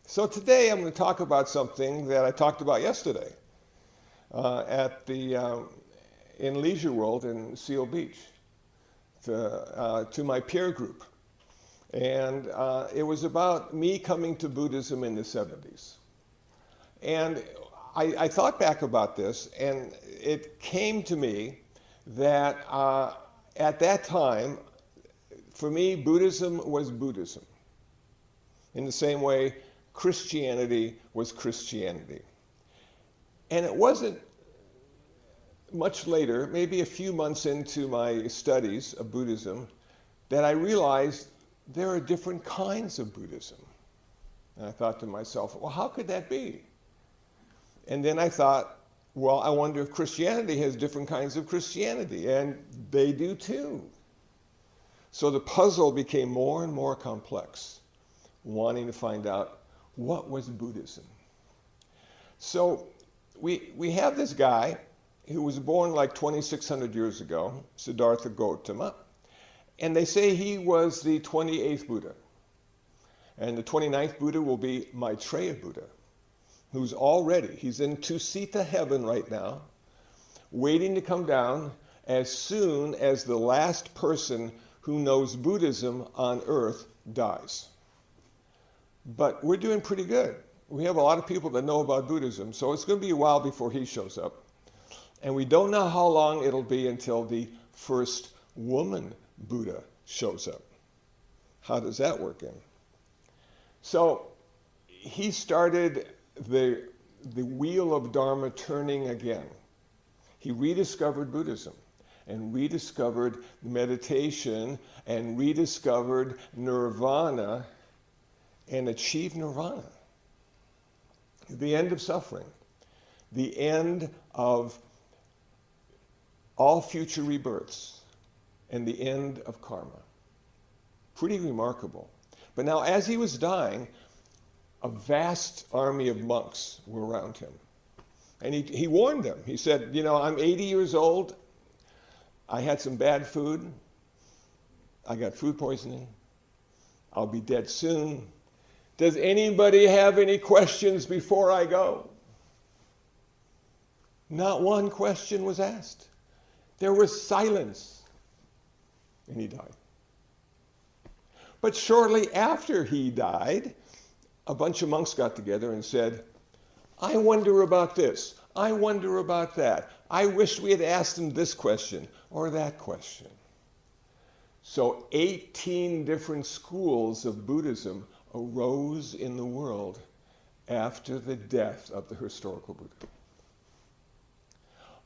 So today I'm going to talk about something that I talked about yesterday in Leisure World in Seal Beach to my peer group. And it was about me coming to Buddhism in the 70s. And I thought back about this, and it came to me that at that time, for me, Buddhism was Buddhism. In the same way, Christianity was Christianity. And it wasn't much later, maybe a few months into my studies of Buddhism, that I realized there are different kinds of Buddhism. And I thought to myself, well, how could that be? And then I thought, well, I wonder if Christianity has different kinds of Christianity, and they do too. So the puzzle became more and more complex, wanting to find out what was Buddhism. So we have this guy who was born like 2,600 years ago, Siddhartha Gautama, and they say he was the 28th Buddha. And the 29th Buddha will be Maitreya Buddha, he's in Tusita heaven right now, waiting to come down as soon as the last person who knows Buddhism on earth dies. But we're doing pretty good. We have a lot of people that know about Buddhism, so it's going to be a while before he shows up. And we don't know how long it'll be until the first woman Buddha shows up. How does that work in? So he started the wheel of Dharma turning again. He rediscovered Buddhism and rediscovered meditation and rediscovered nirvana and achieved nirvana. The end of suffering, the end of all future rebirths, and the end of karma. Pretty remarkable. But now, as he was dying, a vast army of monks were around him. And he warned them. He said, I'm 80 years old. I had some bad food. I got food poisoning. I'll be dead soon. Does anybody have any questions before I go? Not one question was asked. There was silence. And he died. But shortly after he died, a bunch of monks got together and said, I wonder about this. I wonder about that. I wish we had asked him this question or that question. So 18 different schools of Buddhism arose in the world after the death of the historical Buddha.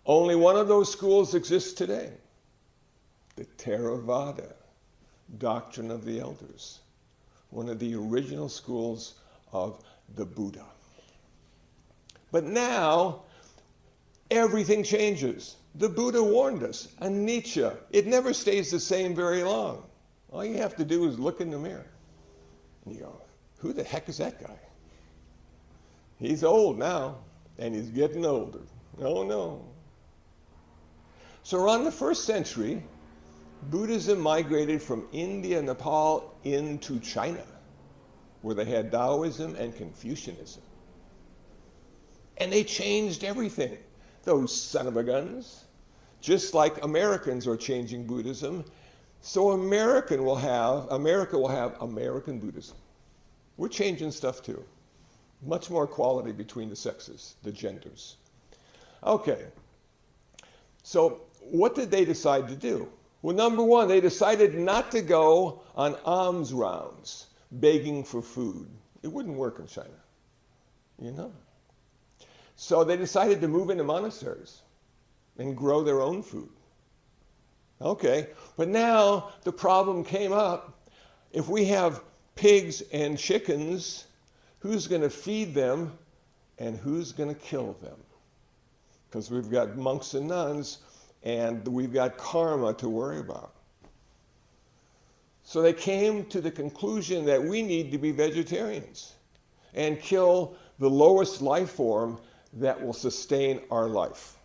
Only one of those schools exists today, the Theravada doctrine of the elders, one of the original schools of the Buddha. But now, everything changes. The Buddha warned us, anicca. It never stays the same very long. All you have to do is look in the mirror. And you go, who the heck is that guy? He's old now, and he's getting older. Oh no. So around the 1st century, Buddhism migrated from India, Nepal into China, where they had Taoism and Confucianism. And they changed everything. Those son of a guns. Just like Americans are changing Buddhism, so America will have American Buddhism. We're changing stuff too. Much more equality between the sexes, the genders. Okay, so what did they decide to do? Well, number one, they decided not to go on alms rounds, begging for food. It wouldn't work in China, So they decided to move into monasteries and grow their own food. Okay, but now the problem came up. If we have pigs and chickens, who's going to feed them and who's going to kill them? Because we've got monks and nuns and we've got karma to worry about. So they came to the conclusion that we need to be vegetarians and kill the lowest life form that will sustain our life.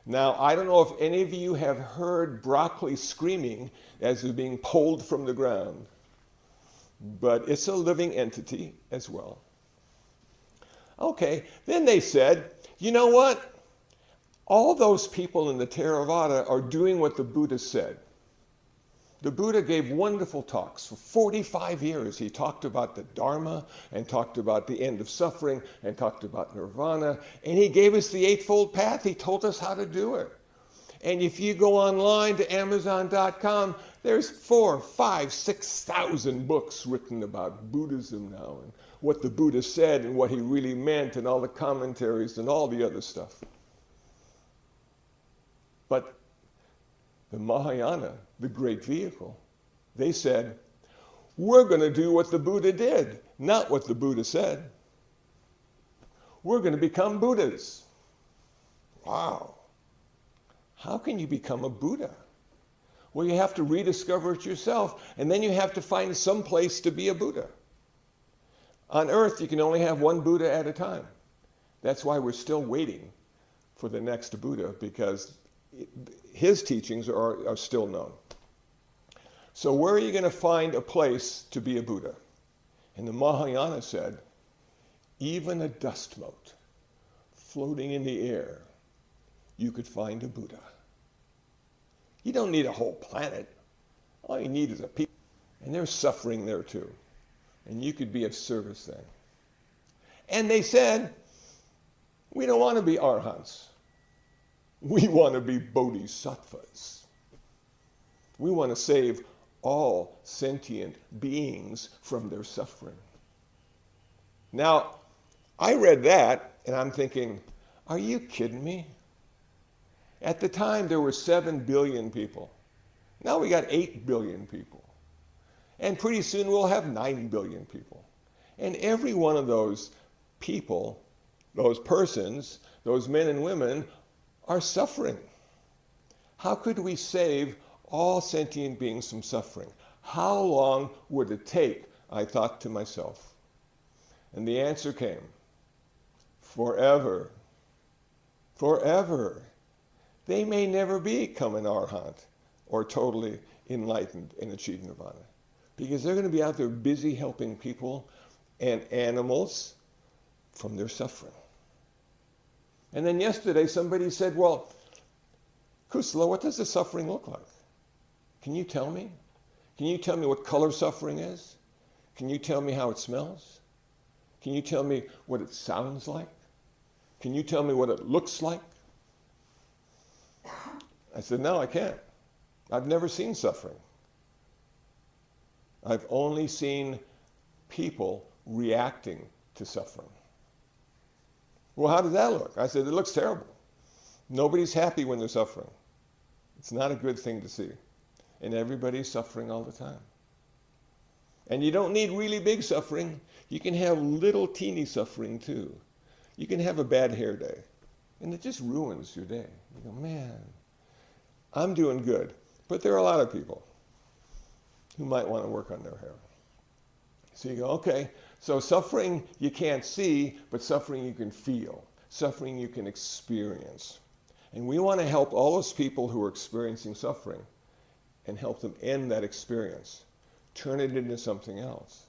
Now, I don't know if any of you have heard broccoli screaming as it's being pulled from the ground. but it's a living entity as well. Okay, then they said, you know what? All those people in the Theravada are doing what the Buddha said. The Buddha gave wonderful talks. For 45 years, he talked about the Dharma and talked about the end of suffering and talked about nirvana. And he gave us the Eightfold Path. He told us how to do it. And if you go online to Amazon.com, there's 4,000, 5,000, 6,000 books written about Buddhism now and what the Buddha said and what he really meant and all the commentaries and all the other stuff. But the Mahayana, the great vehicle, they said, we're going to do what the Buddha did, not what the Buddha said. We're going to become Buddhas. Wow. How can you become a Buddha? Well, you have to rediscover it yourself, and then you have to find some place to be a Buddha. On earth, you can only have one Buddha at a time. That's why we're still waiting for the next Buddha, because his teachings are still known. So where are you going to find a place to be a Buddha? And the Mahayana said, even a dust mote floating in the air, you could find a Buddha. You don't need a whole planet. All you need is a people. And there's suffering there too. And you could be of service then. And they said, we don't want to be arhants. We want to be bodhisattvas. We want to save all sentient beings from their suffering. Now, I read that and I'm thinking, are you kidding me? At the time, there were 7 billion people. Now we got 8 billion people. And pretty soon we'll have 9 billion people. And every one of those people, those persons, those men and women, are suffering. How could we save all sentient beings from suffering? How long would it take? I thought to myself. And the answer came, forever. Forever. They may never become an arhat or totally enlightened and achieve nirvana, because they're going to be out there busy helping people and animals from their suffering. And then yesterday somebody said, well, Kusala, what does the suffering look like? Can you tell me? Can you tell me what color suffering is? Can you tell me how it smells? Can you tell me what it sounds like? Can you tell me what it looks like? I said, no, I can't. I've never seen suffering. I've only seen people reacting to suffering. Well, how does that look? I said, it looks terrible. Nobody's happy when they're suffering. It's not a good thing to see. And everybody's suffering all the time. And you don't need really big suffering. You can have little teeny suffering too. You can have a bad hair day, and it just ruins your day. You go, man, I'm doing good. But there are a lot of people who might want to work on their hair. So you go, okay, so suffering you can't see, but suffering you can feel. Suffering you can experience. And we want to help all those people who are experiencing suffering and help them end that experience. Turn it into something else.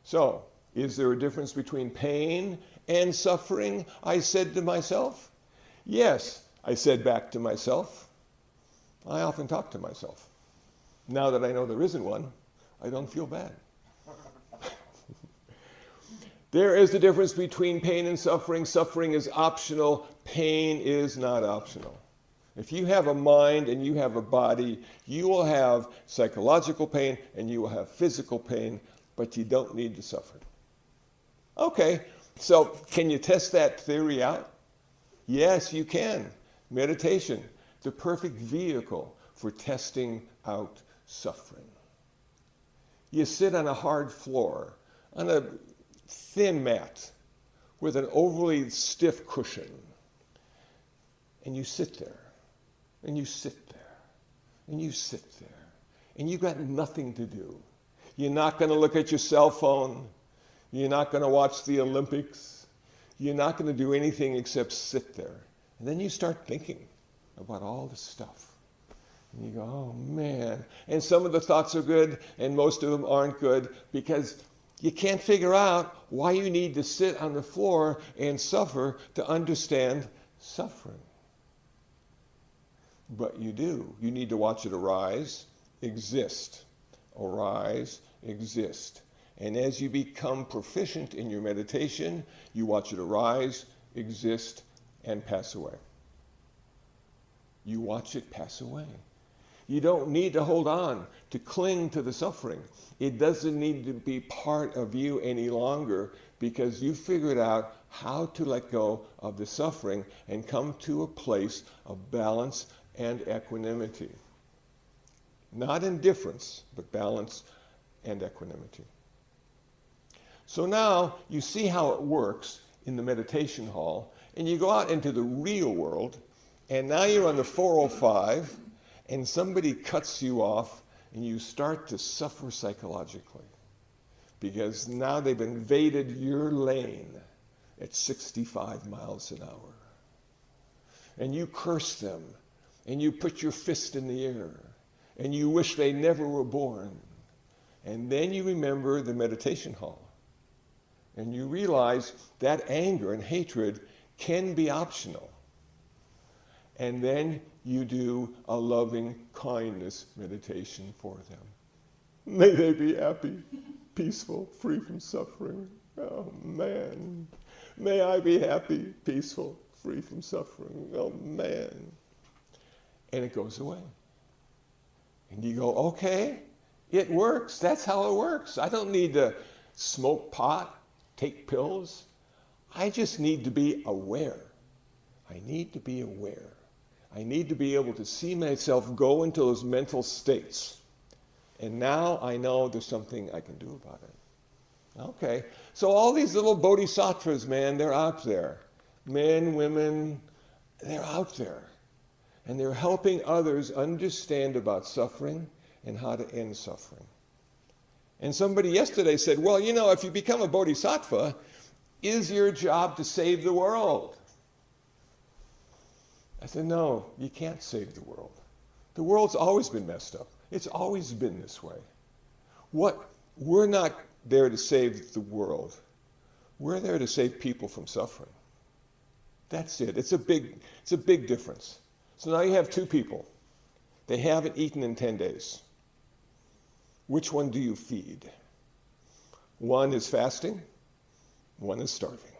So, is there a difference between pain and suffering? I said to myself. Yes, I said back to myself. I often talk to myself. Now that I know there isn't one, I don't feel bad. There is a difference between pain and suffering. Suffering is optional. Pain is not optional. If you have a mind and you have a body, you will have psychological pain and you will have physical pain, but you don't need to suffer. Okay, so can you test that theory out? Yes, you can. Meditation, the perfect vehicle for testing out suffering. You sit on a hard floor, on a thin mat, with an overly stiff cushion, and you sit there, and you sit there, and you sit there, and you've got nothing to do. You're not going to look at your cell phone. You're not going to watch the Olympics. You're not going to do anything except sit there. And then you start thinking about all the stuff. And you go, oh man. And some of the thoughts are good and most of them aren't good because you can't figure out why you need to sit on the floor and suffer to understand suffering. But you do. You need to watch it arise, exist. Arise, exist. And as you become proficient in your meditation, you watch it arise, exist, and pass away. You watch it pass away. You don't need to hold on to cling to the suffering. It doesn't need to be part of you any longer because you figured out how to let go of the suffering and come to a place of balance and equanimity. Not indifference, but balance and equanimity. So now you see how it works in the meditation hall, and you go out into the real world, and now you're on the 405, and somebody cuts you off, and you start to suffer psychologically because now they've invaded your lane at 65 miles an hour. And you curse them, and you put your fist in the air, and you wish they never were born. And then you remember the meditation hall, and you realize that anger and hatred can be optional. And then you do a loving kindness meditation for them. May they be happy, peaceful, free from suffering. Oh man. May I be happy, peaceful, free from suffering. Oh man. And it goes away. And you go, okay, it works. That's how it works. I don't need to smoke pot, take pills. I just need to be aware. I need to be aware. I need to be able to see myself go into those mental states. And now I know there's something I can do about it. Okay, so all these little bodhisattvas, man, they're out there. Men, women, they're out there. And they're helping others understand about suffering and how to end suffering. And somebody yesterday said, well, you know, if you become a bodhisattva, is your job to save the world? I said, no, you can't save the world. The world's always been messed up. It's always been this way. We're not there to save the world. We're there to save people from suffering. That's it. It's a big difference. So now you have two people. They haven't eaten in 10 days. Which one do you feed? One is fasting, one is starving.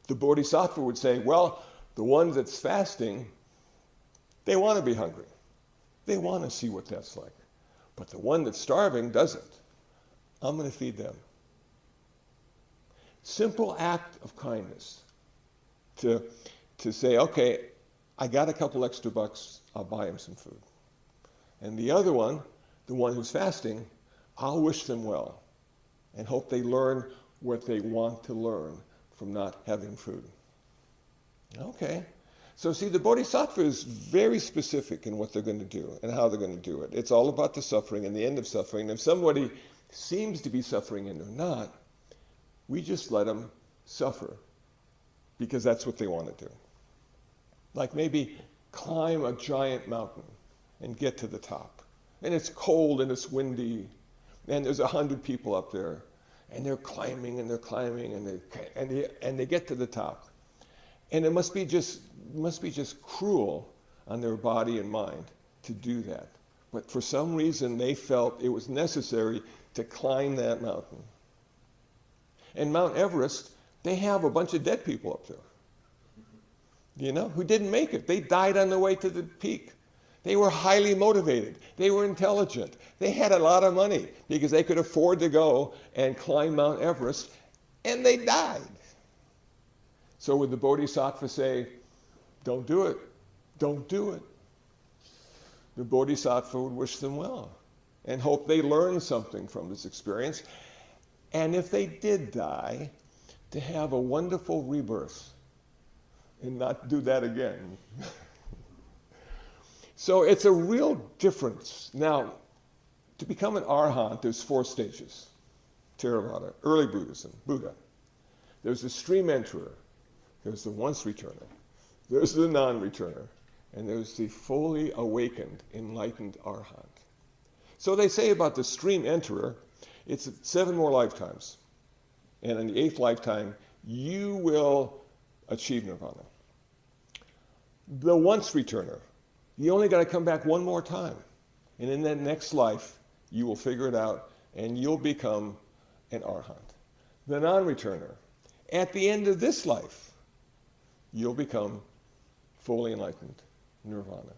The bodhisattva would say, well, the one that's fasting, they want to be hungry. They want to see what that's like. But the one that's starving doesn't. I'm going to feed them. Simple act of kindness to say, okay, I got a couple extra bucks, I'll buy him some food. And the other one, the one who's fasting, I'll wish them well and hope they learn what they want to learn from not having food. Okay. So see, the bodhisattva is very specific in what they're going to do and how they're going to do it. It's all about the suffering and the end of suffering. And if somebody seems to be suffering and they're not, we just let them suffer because that's what they want to do. Like maybe climb a giant mountain and get to the top. And it's cold and it's windy and there's 100 people up there and they're climbing and they're climbing and they get to the top. And it must be just cruel on their body and mind to do that. But for some reason, they felt it was necessary to climb that mountain. And Mount Everest, they have a bunch of dead people up there, you know, who didn't make it. They died on the way to the peak. They were highly motivated. They were intelligent. They had a lot of money because they could afford to go and climb Mount Everest, and they died. So would the bodhisattva say, don't do it, don't do it? The bodhisattva would wish them well and hope they learn something from this experience. And if they did die, to have a wonderful rebirth and not do that again. So it's a real difference. Now, to become an arhat, there's 4 stages. Theravada, early Buddhism, Buddha. There's the stream enterer. There's the once returner. There's the non-returner. and there's the fully awakened, enlightened arhat. So they say about the stream enterer, it's 7 more lifetimes. And in the 8th lifetime, you will achieve nirvana. The once returner, you only got to come back 1 more time. And in that next life, you will figure it out and you'll become an arhat. The non-returner, at the end of this life, you'll become fully enlightened, nirvana.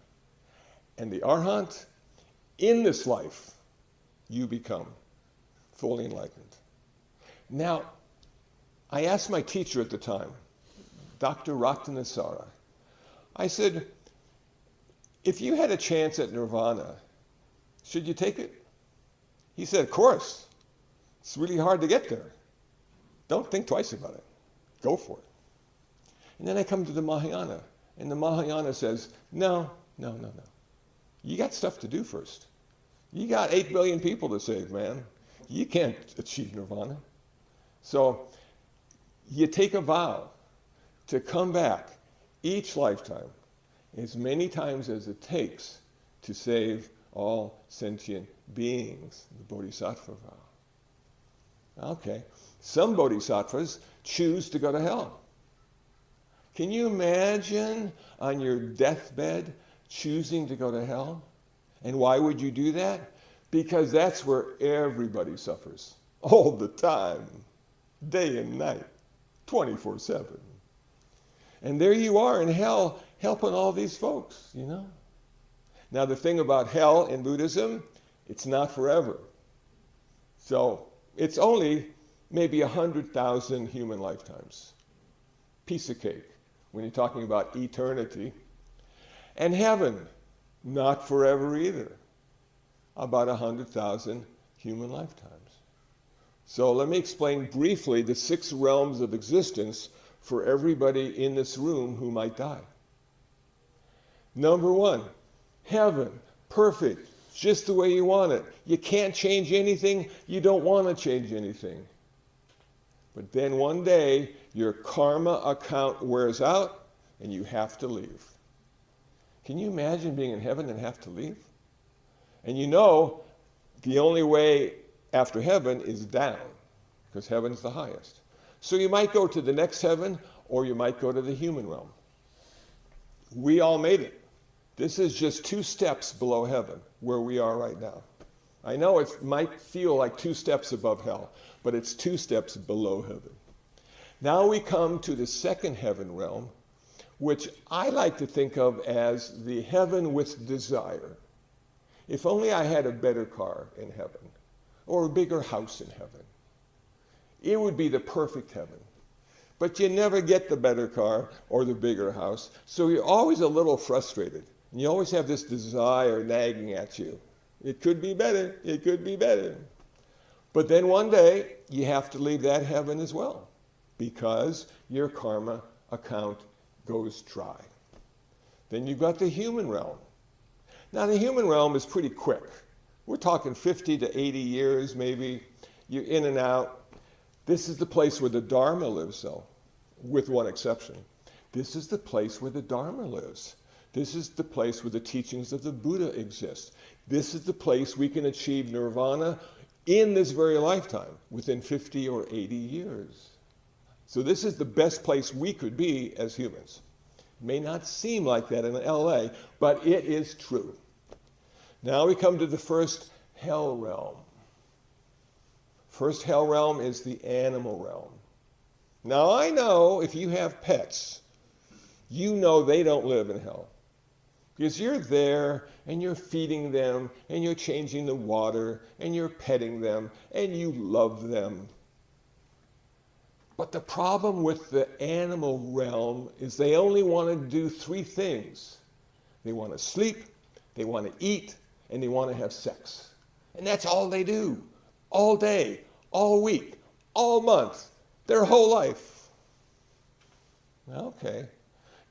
And the arhat, in this life, you become fully enlightened. Now, I asked my teacher at the time, Dr. Ratnasara, I said, if you had a chance at nirvana, should you take it? He said, of course. It's really hard to get there. Don't think twice about it. Go for it. And then I come to the Mahayana, and the Mahayana says, no. You got stuff to do first. You got 8 billion people to save, man. You can't achieve nirvana. So you take a vow to come back each lifetime as many times as it takes to save all sentient beings, the Bodhisattva vow. Okay, some Bodhisattvas choose to go to hell. Can you imagine on your deathbed choosing to go to hell? And why would you do that? Because that's where everybody suffers, all the time, day and night, 24/7. And there you are in hell, helping all these folks, you know. Now the thing about hell in Buddhism, it's not forever. So it's only maybe 100,000 human lifetimes. Piece of cake when you're talking about eternity. And heaven, not forever either. About 100,000 human lifetimes. So let me explain briefly the 6 realms of existence for everybody in this room who might die. Number 1, heaven, perfect, just the way you want it. You can't change anything, you don't want to change anything. But then one day, your karma account wears out and you have to leave. Can you imagine being in heaven and have to leave? And you know, the only way after heaven is down, because heaven's the highest. So you might go to the next heaven, or you might go to the human realm. We all made it. This is just 2 steps below heaven, where we are right now. I know it might feel like 2 steps above hell, but it's 2 steps below heaven. Now we come to the second heaven realm, which I like to think of as the heaven with desire. If only I had a better car in heaven, or a bigger house in heaven, it would be the perfect heaven. But you never get the better car or the bigger house, so you're always a little frustrated. And you always have this desire nagging at you. It could be better, it could be better. But then one day, you have to leave that heaven as well, because your karma account goes dry. Then you've got the human realm. Now the human realm is pretty quick. We're talking 50 to 80 years maybe. You're in and out. This is the place where the Dharma lives, though, with one exception. This is the place where the Dharma lives. This is the place where the teachings of the Buddha exist. This is the place we can achieve nirvana in this very lifetime, within 50 or 80 years. So this is the best place we could be as humans. It may not seem like that in LA, but it is true. Now we come to the first hell realm. First hell realm is the animal realm. Now I know if you have pets, you know they don't live in hell. Because you're there and you're feeding them and you're changing the water and you're petting them and you love them. But the problem with the animal realm is they only want to do 3 things. They want to sleep, they want to eat, and they want to have sex. And that's all they do. All day, all week, all month, their whole life. Okay,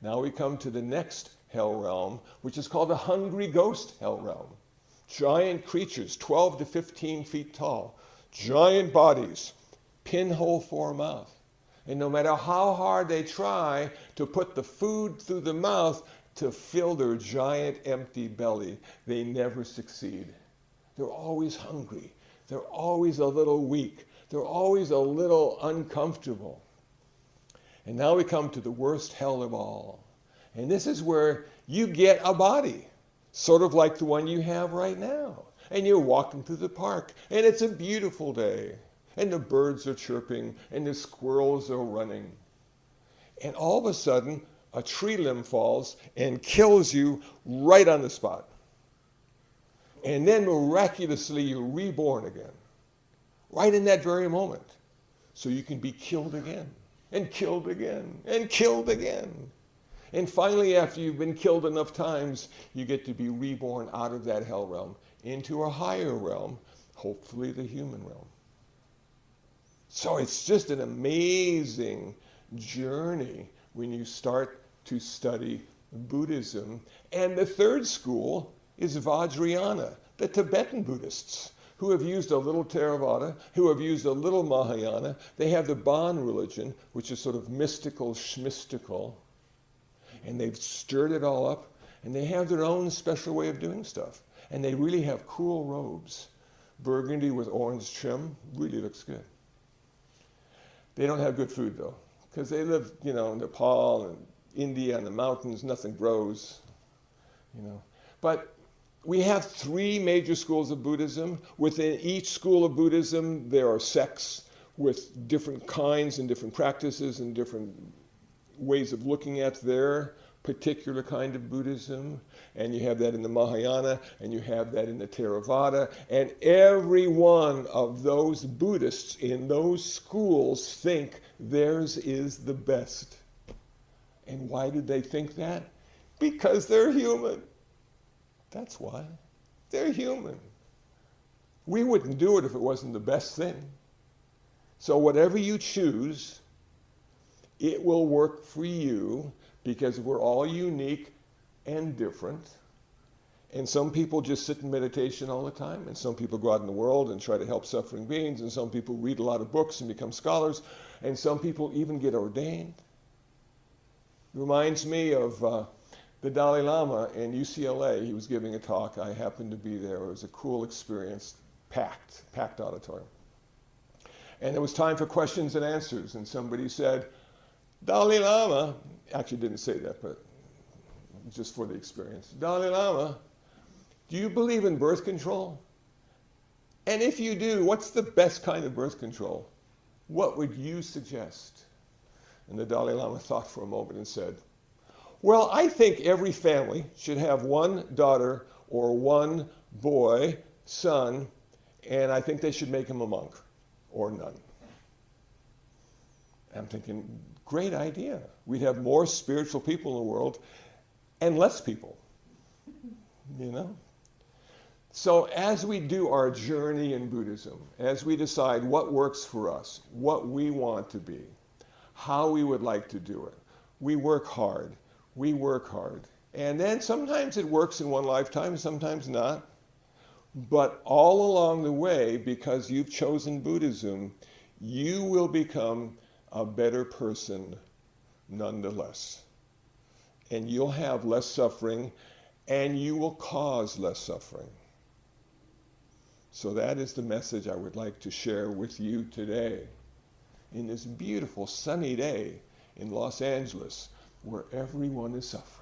now we come to the next hell realm, which is called the hungry ghost hell realm. Giant creatures, 12 to 15 feet tall, giant bodies, pinhole for a mouth. And no matter how hard they try to put the food through the mouth, to fill their giant empty belly, they never succeed. They're always hungry. They're always a little weak. They're always a little uncomfortable. And now we come to the worst hell of all. And this is where you get a body, sort of like the one you have right now. And you're walking through the park, and it's a beautiful day. And the birds are chirping, and the squirrels are running. And all of a sudden, a tree limb falls and kills you right on the spot. And then miraculously, you're reborn again, right in that very moment. So you can be killed again, and killed again, and killed again. And finally, after you've been killed enough times, you get to be reborn out of that hell realm into a higher realm, hopefully the human realm. So it's just an amazing journey when you start to study Buddhism. And the third school is Vajrayana, the Tibetan Buddhists, who have used a little Theravada, who have used a little Mahayana. They have the Bon religion, which is sort of mystical, schmystical, and they've stirred it all up, and they have their own special way of doing stuff. And they really have cool robes. Burgundy with orange trim, really looks good. They don't have good food though, because they live, in Nepal and India and the mountains, nothing grows, But we have three major schools of Buddhism. Within each school of Buddhism, there are sects with different kinds and different practices and different ways of looking at their particular kind of Buddhism. And you have that in the Mahayana, and you have that in the Theravada. And every one of those Buddhists in those schools think theirs is the best. And why do they think that? Because they're human. That's why. They're human. We wouldn't do it if it wasn't the best thing. So whatever you choose, it will work for you, because we're all unique and different. And some people just sit in meditation all the time, and some people go out in the world and try to help suffering beings, and some people read a lot of books and become scholars, and some people even get ordained. Reminds me of the Dalai Lama in UCLA. He was giving a talk. I happened to be there. It was a cool experience, packed auditorium. And it was time for questions and answers, and somebody said, Dalai Lama, actually didn't say that, but just for the experience. Dalai Lama, do you believe in birth control? And if you do, what's the best kind of birth control? What would you suggest? And the Dalai Lama thought for a moment and said, well, I think every family should have one daughter or one boy, son, and I think they should make him a monk or nun. I'm thinking, great idea. We'd have more spiritual people in the world and less people, So as we do our journey in Buddhism, as we decide what works for us, what we want to be, how we would like to do it, we work hard. And then sometimes it works in one lifetime, sometimes not. But all along the way, because you've chosen Buddhism, you will become a better person nonetheless. And you'll have less suffering, and you will cause less suffering. So that is the message I would like to share with you today, in this beautiful sunny day in Los Angeles, where everyone is suffering.